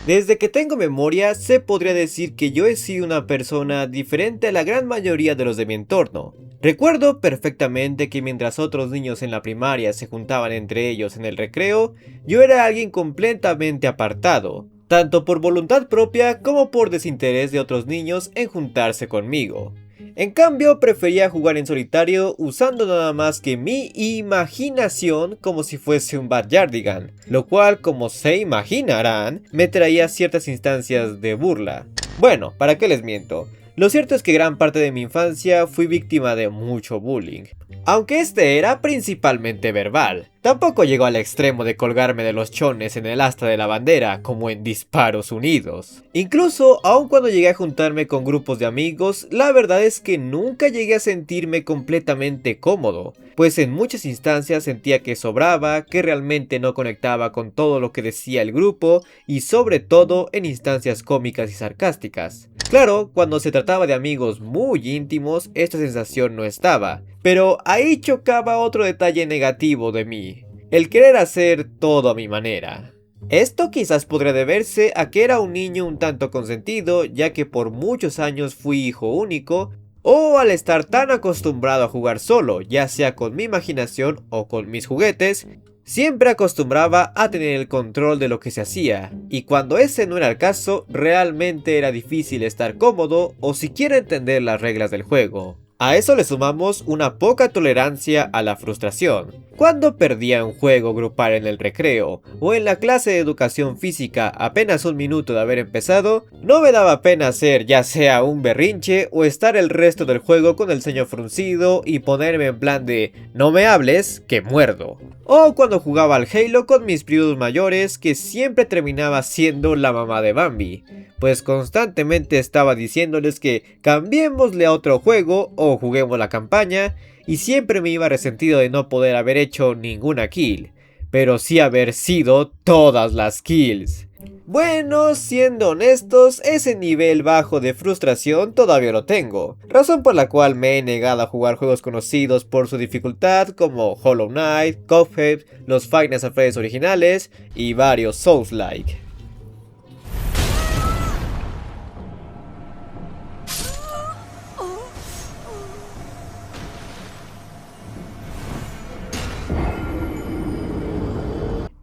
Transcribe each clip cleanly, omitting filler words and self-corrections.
Desde que tengo memoria, se podría decir que yo he sido una persona diferente a la gran mayoría de los de mi entorno. Recuerdo perfectamente que mientras otros niños en la primaria se juntaban entre ellos en el recreo, yo era alguien completamente apartado, tanto por voluntad propia como por desinterés de otros niños en juntarse conmigo. En cambio, prefería jugar en solitario usando nada más que mi imaginación como si fuese un Backyardigan, lo cual, como se imaginarán, me traía ciertas instancias de burla. Bueno, ¿para qué les miento? Lo cierto es que gran parte de mi infancia fui víctima de mucho bullying, aunque este era principalmente verbal. Tampoco llegó al extremo de colgarme de los chones en el asta de la bandera, como en Disparos Unidos. Incluso, aun cuando llegué a juntarme con grupos de amigos, la verdad es que nunca llegué a sentirme completamente cómodo, pues en muchas instancias sentía que sobraba, que realmente no conectaba con todo lo que decía el grupo, y sobre todo en instancias cómicas y sarcásticas. Claro, cuando se trataba de amigos muy íntimos, esta sensación no estaba, pero ahí chocaba otro detalle negativo de mí, el querer hacer todo a mi manera. Esto quizás podría deberse a que era un niño un tanto consentido, ya que por muchos años fui hijo único, o al estar tan acostumbrado a jugar solo, ya sea con mi imaginación o con mis juguetes, siempre acostumbraba a tener el control de lo que se hacía, y cuando ese no era el caso, realmente era difícil estar cómodo o siquiera entender las reglas del juego. A eso le sumamos una poca tolerancia a la frustración. Cuando perdía un juego grupal en el recreo o en la clase de educación física apenas un minuto de haber empezado, no me daba pena hacer ya sea un berrinche o estar el resto del juego con el ceño fruncido y ponerme en plan de no me hables que muerdo. O cuando jugaba al Halo con mis primos mayores, que siempre terminaba siendo la mamá de Bambi, pues constantemente estaba diciéndoles que cambiémosle a otro juego o juguemos la campaña, y siempre me iba resentido de no poder haber hecho ninguna kill, pero sí haber sido todas las kills. Bueno, siendo honestos, ese nivel bajo de frustración todavía lo tengo, razón por la cual me he negado a jugar juegos conocidos por su dificultad como Hollow Knight, Cuphead, los Five Nights at Freddy's originales y varios Souls-like.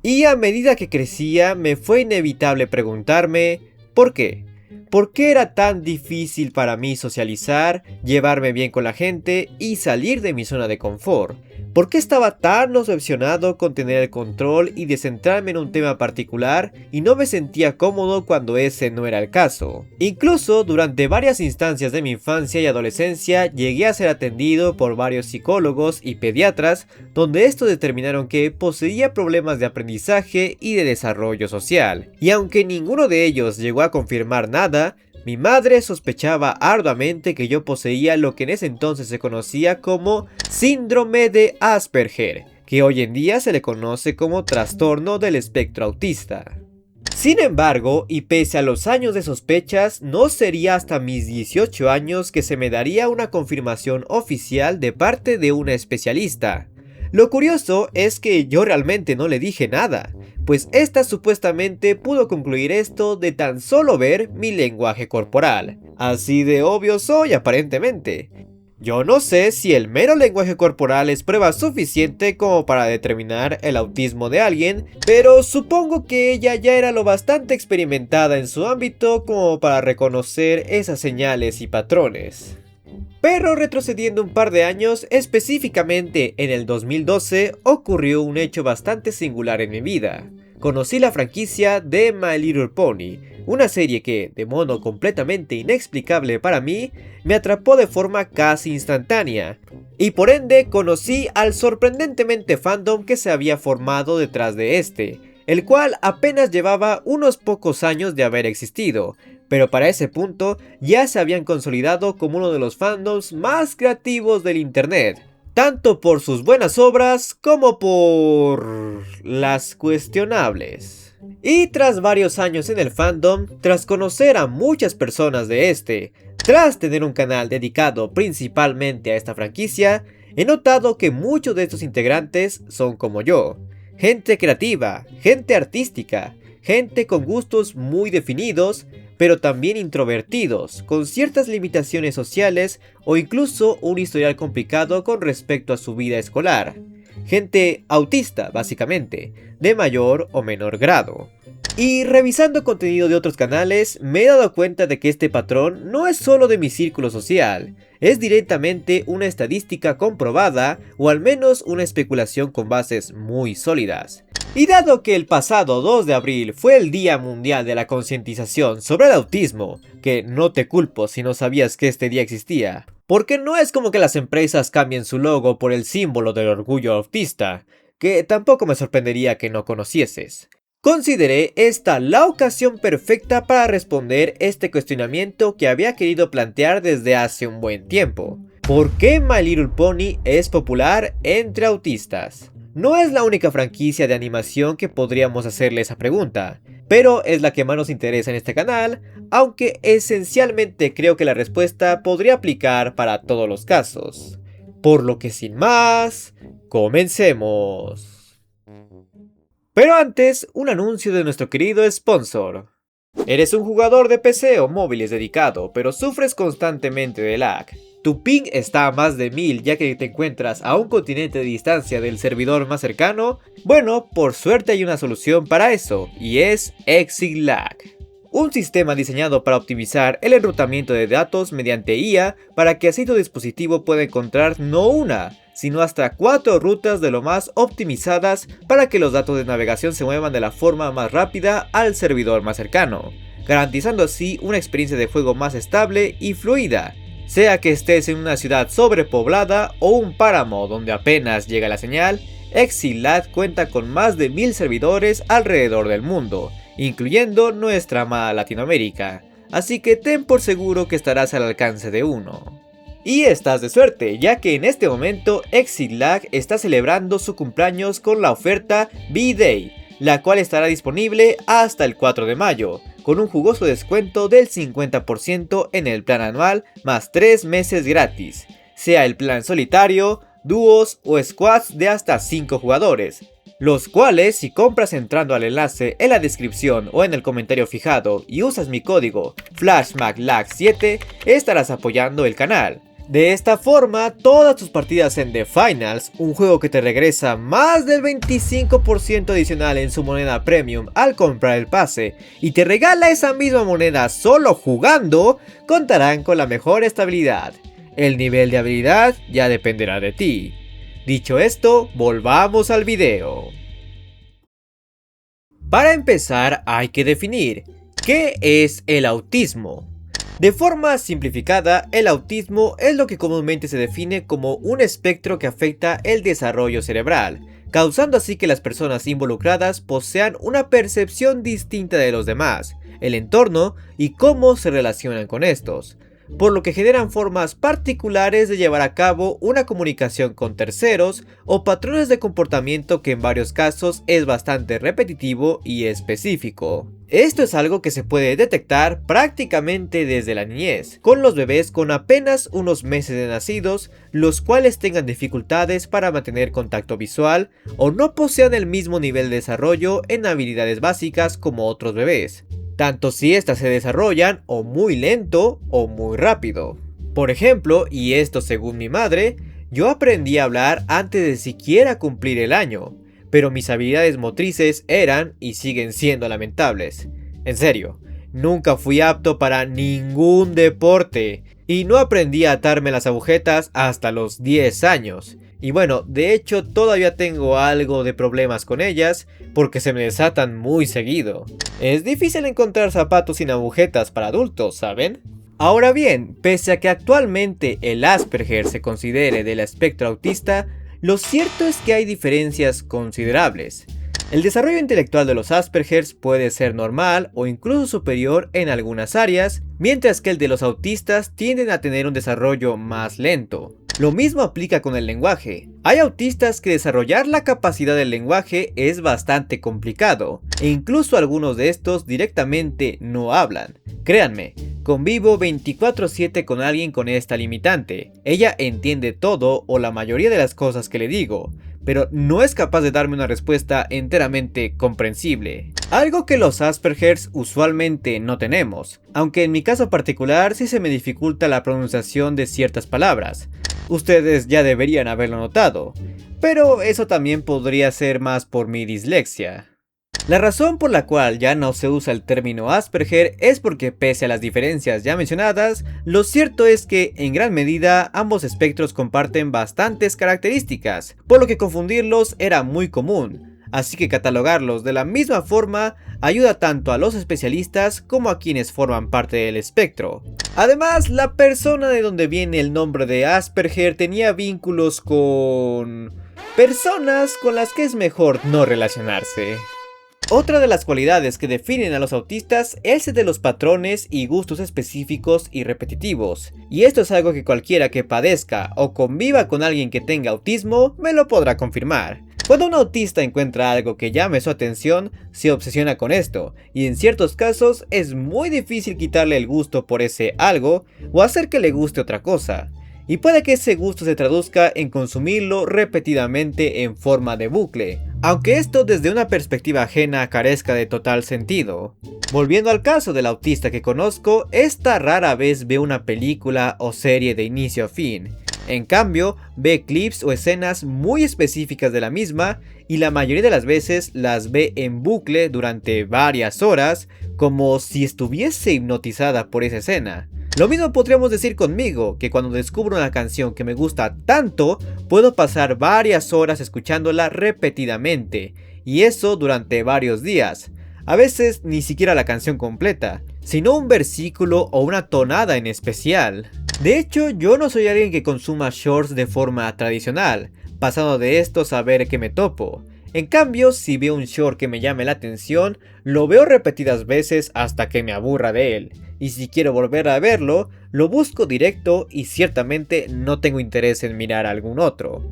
Y a medida que crecía, me fue inevitable preguntarme, ¿por qué? ¿Por qué era tan difícil para mí socializar, llevarme bien con la gente y salir de mi zona de confort? ¿Por qué estaba tan obsesionado con tener el control y de centrarme en un tema particular y no me sentía cómodo cuando ese no era el caso? Incluso durante varias instancias de mi infancia y adolescencia llegué a ser atendido por varios psicólogos y pediatras, donde estos determinaron que poseía problemas de aprendizaje y de desarrollo social. Y aunque ninguno de ellos llegó a confirmar nada, mi madre sospechaba arduamente que yo poseía lo que en ese entonces se conocía como síndrome de Asperger, que hoy en día se le conoce como trastorno del espectro autista. Sin embargo, y pese a los años de sospechas, no sería hasta mis 18 años que se me daría una confirmación oficial de parte de una especialista. Lo curioso es que yo realmente no le dije nada, pues esta supuestamente pudo concluir esto de tan solo ver mi lenguaje corporal. Así de obvio soy aparentemente. Yo no sé si el mero lenguaje corporal es prueba suficiente como para determinar el autismo de alguien, pero supongo que ella ya era lo bastante experimentada en su ámbito como para reconocer esas señales y patrones. Pero retrocediendo un par de años, específicamente en el 2012, ocurrió un hecho bastante singular en mi vida. Conocí la franquicia de My Little Pony, una serie que, de modo completamente inexplicable para mí, me atrapó de forma casi instantánea. Y por ende conocí al sorprendentemente fandom que se había formado detrás de este, el cual apenas llevaba unos pocos años de haber existido, pero para ese punto ya se habían consolidado como uno de los fandoms más creativos del internet, tanto por sus buenas obras como por las cuestionables. Y tras varios años en el fandom, tras conocer a muchas personas de este, tras tener un canal dedicado principalmente a esta franquicia, he notado que muchos de estos integrantes son como yo, gente creativa, gente artística, gente con gustos muy definidos, pero también introvertidos, con ciertas limitaciones sociales o incluso un historial complicado con respecto a su vida escolar. Gente autista, básicamente, de mayor o menor grado. Y revisando contenido de otros canales, me he dado cuenta de que este patrón no es solo de mi círculo social, es directamente una estadística comprobada o al menos una especulación con bases muy sólidas. Y dado que el pasado 2 de abril fue el Día Mundial de la Concientización sobre el Autismo, que no te culpo si no sabías que este día existía, porque no es como que las empresas cambien su logo por el símbolo del orgullo autista, que tampoco me sorprendería que no conocieses. Consideré esta la ocasión perfecta para responder este cuestionamiento que había querido plantear desde hace un buen tiempo. ¿Por qué My Little Pony es popular entre autistas? No es la única franquicia de animación que podríamos hacerle esa pregunta, pero es la que más nos interesa en este canal, aunque esencialmente creo que la respuesta podría aplicar para todos los casos. Por lo que sin más, comencemos. Pero antes, un anuncio de nuestro querido sponsor. ¿Eres un jugador de PC o móviles dedicado, pero sufres constantemente de lag? ¿Tu ping está a más de 1000 ya que te encuentras a un continente de distancia del servidor más cercano? Bueno, por suerte hay una solución para eso, y es ExitLag. Un sistema diseñado para optimizar el enrutamiento de datos mediante IA para que así tu dispositivo pueda encontrar no una, sino hasta 4 rutas de lo más optimizadas para que los datos de navegación se muevan de la forma más rápida al servidor más cercano, garantizando así una experiencia de juego más estable y fluida, sea que estés en una ciudad sobrepoblada o un páramo donde apenas llega la señal. ExitLag cuenta con más de 1000 servidores alrededor del mundo, incluyendo nuestra amada Latinoamérica, así que ten por seguro que estarás al alcance de uno. Y estás de suerte, ya que en este momento ExitLag está celebrando su cumpleaños con la oferta V-Day, la cual estará disponible hasta el 4 de mayo, con un jugoso descuento del 50% en el plan anual más 3 meses gratis, sea el plan solitario, dúos o squads de hasta 5 jugadores, los cuales si compras entrando al enlace en la descripción o en el comentario fijado y usas mi código FlashMagLag7 estarás apoyando el canal. De esta forma, todas tus partidas en The Finals, un juego que te regresa más del 25% adicional en su moneda premium al comprar el pase y te regala esa misma moneda solo jugando, contarán con la mejor estabilidad. El nivel de habilidad ya dependerá de ti. Dicho esto, volvamos al video. Para empezar hay que definir, ¿qué es el autismo? De forma simplificada, el autismo es lo que comúnmente se define como un espectro que afecta el desarrollo cerebral, causando así que las personas involucradas posean una percepción distinta de los demás, el entorno y cómo se relacionan con estos, por lo que generan formas particulares de llevar a cabo una comunicación con terceros o patrones de comportamiento que en varios casos es bastante repetitivo y específico. Esto es algo que se puede detectar prácticamente desde la niñez, con los bebés con apenas unos meses de nacidos, los cuales tengan dificultades para mantener contacto visual o no posean el mismo nivel de desarrollo en habilidades básicas como otros bebés, tanto si éstas se desarrollan o muy lento o muy rápido. Por ejemplo, y esto según mi madre, yo aprendí a hablar antes de siquiera cumplir el año, pero mis habilidades motrices eran y siguen siendo lamentables. En serio, nunca fui apto para ningún deporte y no aprendí a atarme las agujetas hasta los 10 años. Y bueno, de hecho todavía tengo algo de problemas con ellas porque se me desatan muy seguido. Es difícil encontrar zapatos sin agujetas para adultos, ¿saben? Ahora bien, pese a que actualmente el Asperger se considere del espectro autista, lo cierto es que hay diferencias considerables. El desarrollo intelectual de los Aspergers puede ser normal o incluso superior en algunas áreas, mientras que el de los autistas tienden a tener un desarrollo más lento. Lo mismo aplica con el lenguaje. Hay autistas que desarrollar la capacidad del lenguaje es bastante complicado, e incluso algunos de estos directamente no hablan. Créanme, convivo 24/7 con alguien con esta limitante. Ella entiende todo o la mayoría de las cosas que le digo, pero no es capaz de darme una respuesta enteramente comprensible. Algo que los Aspergers usualmente no tenemos, aunque en mi caso particular sí se me dificulta la pronunciación de ciertas palabras. Ustedes ya deberían haberlo notado, pero eso también podría ser más por mi dislexia. La razón por la cual ya no se usa el término Asperger es porque pese a las diferencias ya mencionadas, lo cierto es que en gran medida ambos espectros comparten bastantes características, por lo que confundirlos era muy común, así que catalogarlos de la misma forma ayuda tanto a los especialistas como a quienes forman parte del espectro. Además, la persona de donde viene el nombre de Asperger tenía vínculos con personas con las que es mejor no relacionarse. Otra de las cualidades que definen a los autistas es el de los patrones y gustos específicos y repetitivos, y esto es algo que cualquiera que padezca o conviva con alguien que tenga autismo me lo podrá confirmar. Cuando un autista encuentra algo que llame su atención, se obsesiona con esto, y en ciertos casos es muy difícil quitarle el gusto por ese algo o hacer que le guste otra cosa. Y puede que ese gusto se traduzca en consumirlo repetidamente en forma de bucle, aunque esto desde una perspectiva ajena carezca de total sentido. Volviendo al caso del autista que conozco, esta rara vez ve una película o serie de inicio a fin. En cambio, ve clips o escenas muy específicas de la misma y la mayoría de las veces las ve en bucle durante varias horas, como si estuviese hipnotizada por esa escena. Lo mismo podríamos decir conmigo, que cuando descubro una canción que me gusta tanto, puedo pasar varias horas escuchándola repetidamente, y eso durante varios días. A veces ni siquiera la canción completa, sino un versículo o una tonada en especial. De hecho, yo no soy alguien que consuma shorts de forma tradicional, pasando de estos a ver qué me topo. En cambio, si veo un short que me llame la atención, lo veo repetidas veces hasta que me aburra de él. Y si quiero volver a verlo, lo busco directo y ciertamente no tengo interés en mirar algún otro.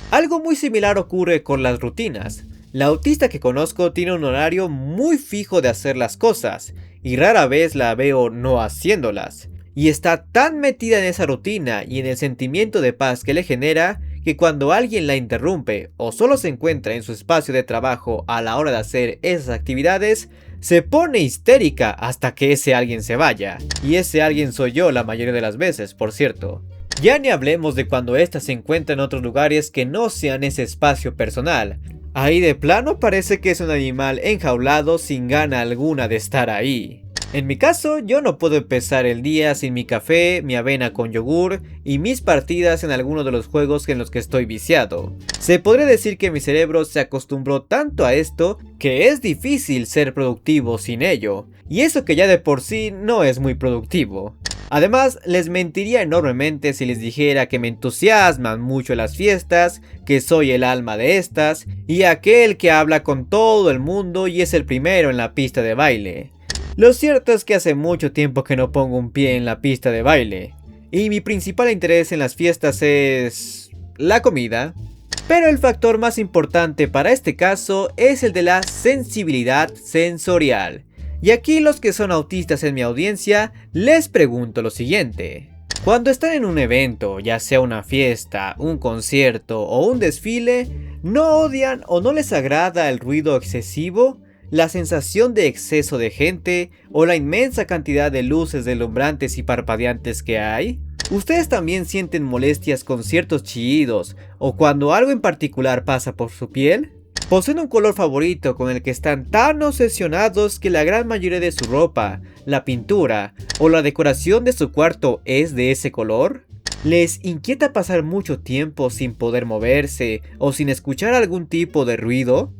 Algo muy similar ocurre con las rutinas. La autista que conozco tiene un horario muy fijo de hacer las cosas, y rara vez la veo no haciéndolas. Y está tan metida en esa rutina y en el sentimiento de paz que le genera, que cuando alguien la interrumpe o solo se encuentra en su espacio de trabajo a la hora de hacer esas actividades, se pone histérica hasta que ese alguien se vaya. Y ese alguien soy yo la mayoría de las veces, por cierto. Ya ni hablemos de cuando ésta se encuentra en otros lugares que no sean ese espacio personal. Ahí de plano parece que es un animal enjaulado sin gana alguna de estar ahí. En mi caso, yo no puedo empezar el día sin mi café, mi avena con yogur y mis partidas en alguno de los juegos en los que estoy viciado. Se podría decir que mi cerebro se acostumbró tanto a esto que es difícil ser productivo sin ello, y eso que ya de por sí no es muy productivo. Además, les mentiría enormemente si les dijera que me entusiasman mucho las fiestas, que soy el alma de estas, y aquel que habla con todo el mundo y es el primero en la pista de baile. Lo cierto es que hace mucho tiempo que no pongo un pie en la pista de baile, y mi principal interés en las fiestas es la comida. Pero el factor más importante para este caso es el de la sensibilidad sensorial. Y aquí los que son autistas en mi audiencia, les pregunto lo siguiente. Cuando están en un evento, ya sea una fiesta, un concierto o un desfile, ¿no odian o no les agrada el ruido excesivo? ¿La sensación de exceso de gente o la inmensa cantidad de luces deslumbrantes y parpadeantes que hay? ¿Ustedes también sienten molestias con ciertos chillidos o cuando algo en particular pasa por su piel? ¿Poseen un color favorito con el que están tan obsesionados que la gran mayoría de su ropa, la pintura o la decoración de su cuarto es de ese color? ¿Les inquieta pasar mucho tiempo sin poder moverse o sin escuchar algún tipo de ruido?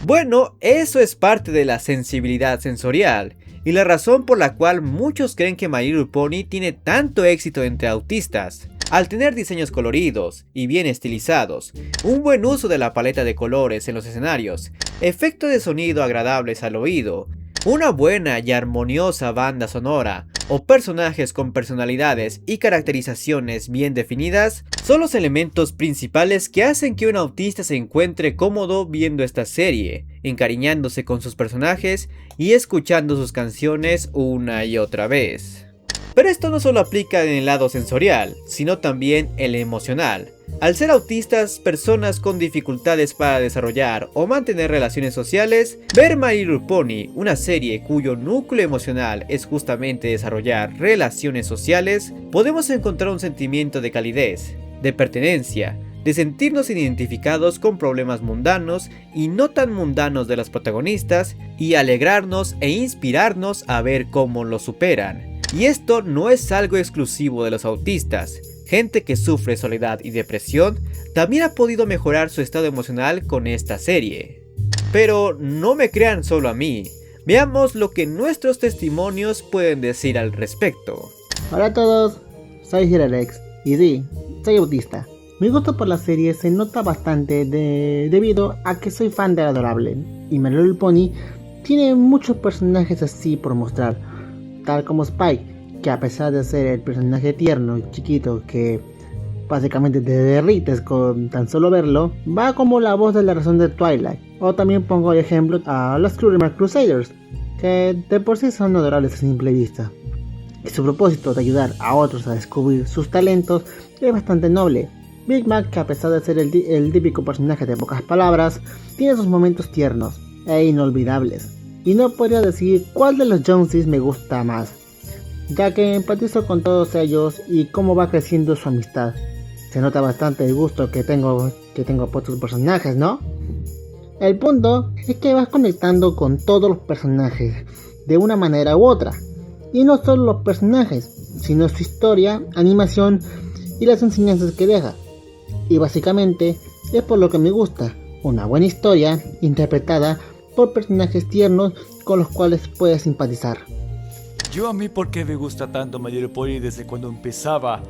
Bueno, eso es parte de la sensibilidad sensorial, y la razón por la cual muchos creen que My Little Pony tiene tanto éxito entre autistas. Al tener diseños coloridos y bien estilizados, un buen uso de la paleta de colores en los escenarios, efectos de sonido agradables al oído, una buena y armoniosa banda sonora, o personajes con personalidades y caracterizaciones bien definidas, son los elementos principales que hacen que un autista se encuentre cómodo viendo esta serie, encariñándose con sus personajes y escuchando sus canciones una y otra vez. Pero esto no solo aplica en el lado sensorial, sino también el emocional. Al ser autistas, personas con dificultades para desarrollar o mantener relaciones sociales, ver My Little Pony, una serie cuyo núcleo emocional es justamente desarrollar relaciones sociales, podemos encontrar un sentimiento de calidez, de pertenencia, de sentirnos identificados con problemas mundanos y no tan mundanos de los protagonistas y alegrarnos e inspirarnos a ver cómo lo superan. Y esto no es algo exclusivo de los autistas. Gente que sufre soledad y depresión también ha podido mejorar su estado emocional con esta serie. Pero no me crean solo a mí, veamos lo que nuestros testimonios pueden decir al respecto. Hola a todos, soy Giralex y sí, soy autista. Mi gusto por la serie se nota bastante debido a que soy fan de Adorable y My Little Pony tiene muchos personajes así por mostrar, tal como Spike, que a pesar de ser el personaje tierno y chiquito que básicamente te derrites con tan solo verlo, va como la voz de la razón de Twilight. O también pongo de ejemplo a los Crusader Crusaders, que de por sí son adorables a simple vista. Y su propósito de ayudar a otros a descubrir sus talentos es bastante noble. Big Mac, que a pesar de ser el típico personaje de pocas palabras, tiene sus momentos tiernos e inolvidables. Y no podría decir cuál de los Joneses me gusta más, ya que empatizo con todos ellos y cómo va creciendo su amistad. Se nota bastante el gusto que tengo por sus personajes, ¿no? El punto es que vas conectando con todos los personajes de una manera u otra. Y no solo los personajes, sino su historia, animación y las enseñanzas que deja. Y básicamente es por lo que me gusta, una buena historia interpretada por personajes tiernos con los cuales puedes simpatizar. Yo a mí porque me gusta tanto My Little Pony desde cuando empezaba.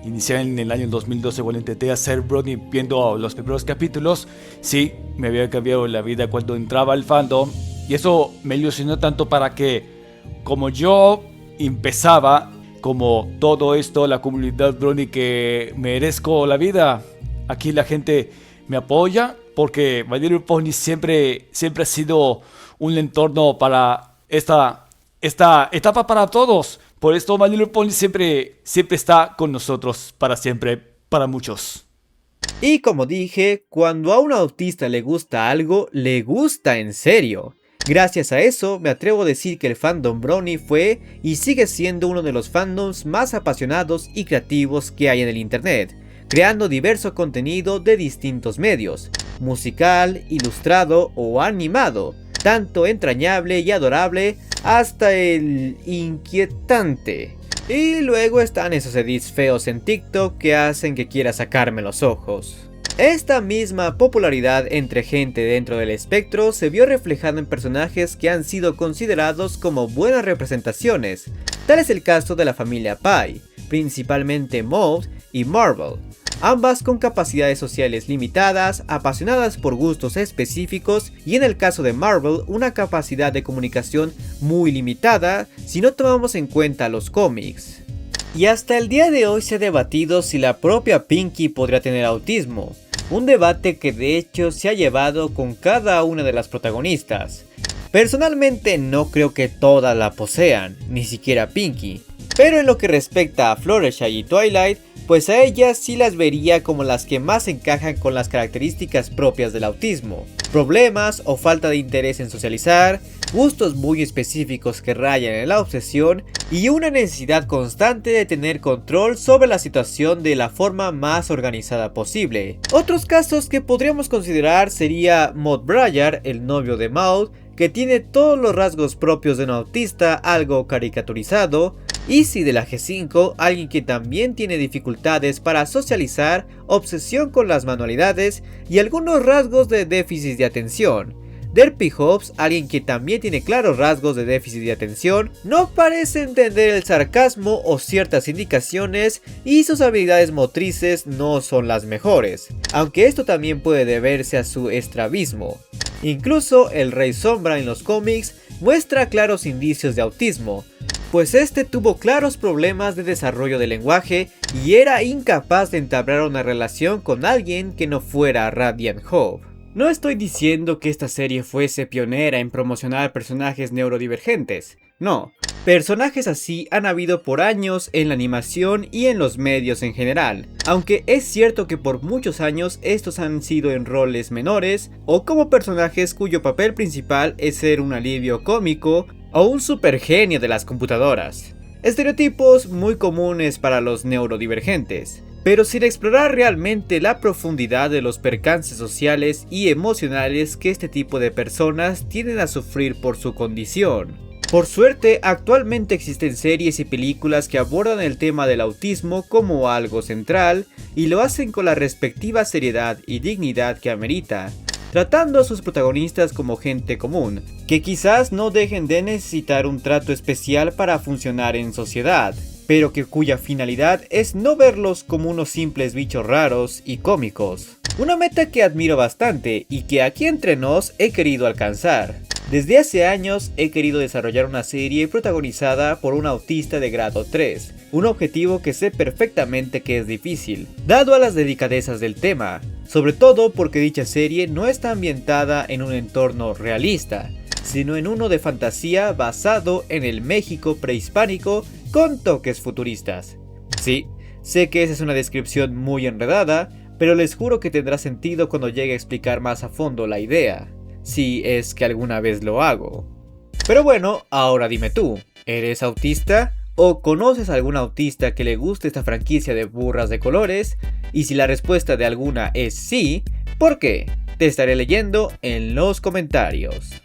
Inicié en el año 2012 cuando intenté hacer Brony viendo los primeros capítulos. Sí, me había cambiado la vida cuando entraba al fandom. Y eso me ilusionó tanto para que, como yo empezaba, como todo esto, la comunidad Brony que merezco la vida. Aquí la gente me apoya porque My Little Pony siempre ha sido un entorno para esta etapa para todos. Por esto My Little Pony siempre está con nosotros, para siempre, para muchos. Y como dije, cuando a un autista le gusta algo, le gusta en serio. Gracias a eso, me atrevo a decir que el fandom Brony fue y sigue siendo uno de los fandoms más apasionados y creativos que hay en el internet, creando diverso contenido de distintos medios, musical, ilustrado o animado, tanto entrañable y adorable hasta el inquietante. Y luego están esos edits feos en TikTok que hacen que quiera sacarme los ojos. Esta misma popularidad entre gente dentro del espectro se vio reflejada en personajes que han sido considerados como buenas representaciones. Tal es el caso de la familia Pie, principalmente Maud y Marvel. Ambas con capacidades sociales limitadas, apasionadas por gustos específicos y en el caso de Marvel una capacidad de comunicación muy limitada si no tomamos en cuenta los cómics. Y hasta el día de hoy se ha debatido si la propia Pinkie podría tener autismo, un debate que de hecho se ha llevado con cada una de las protagonistas. Personalmente no creo que todas la posean, ni siquiera Pinkie, pero en lo que respecta a Fluttershy y Twilight, pues a ellas sí las vería como las que más encajan con las características propias del autismo. Problemas o falta de interés en socializar, gustos muy específicos que rayan en la obsesión y una necesidad constante de tener control sobre la situación de la forma más organizada posible. Otros casos que podríamos considerar sería Maud Bryer, el novio de Maud, que tiene todos los rasgos propios de un autista algo caricaturizado, Izzy de la G5, alguien que también tiene dificultades para socializar, obsesión con las manualidades y algunos rasgos de déficit de atención. Derpy Hobbs, alguien que también tiene claros rasgos de déficit de atención, no parece entender el sarcasmo o ciertas indicaciones y sus habilidades motrices no son las mejores, aunque esto también puede deberse a su estrabismo. Incluso el Rey Sombra en los cómics muestra claros indicios de autismo, pues este tuvo claros problemas de desarrollo del lenguaje y era incapaz de entablar una relación con alguien que no fuera Radiant Hope. No estoy diciendo que esta serie fuese pionera en promocionar personajes neurodivergentes, No, personajes así han habido por años en la animación y en los medios en general, aunque es cierto que por muchos años estos han sido en roles menores o como personajes cuyo papel principal es ser un alivio cómico o un supergenio de las computadoras. Estereotipos muy comunes para los neurodivergentes, pero sin explorar realmente la profundidad de los percances sociales y emocionales que este tipo de personas tienden a sufrir por su condición. Por suerte, actualmente existen series y películas que abordan el tema del autismo como algo central y lo hacen con la respectiva seriedad y dignidad que amerita, tratando a sus protagonistas como gente común, que quizás no dejen de necesitar un trato especial para funcionar en sociedad, pero cuya finalidad es no verlos como unos simples bichos raros y cómicos. Una meta que admiro bastante y que aquí entre nos he querido alcanzar. Desde hace años he querido desarrollar una serie protagonizada por un autista de grado 3, un objetivo que sé perfectamente que es difícil, dado a las delicadezas del tema, sobre todo porque dicha serie no está ambientada en un entorno realista, sino en uno de fantasía basado en el México prehispánico con toques futuristas. Sí, sé que esa es una descripción muy enredada, pero les juro que tendrá sentido cuando llegue a explicar más a fondo la idea, si es que alguna vez lo hago. Pero bueno, ahora dime tú, ¿eres autista? ¿O conoces a algún autista que le guste esta franquicia de burras de colores? Y si la respuesta de alguna es sí, ¿por qué? Te estaré leyendo en los comentarios.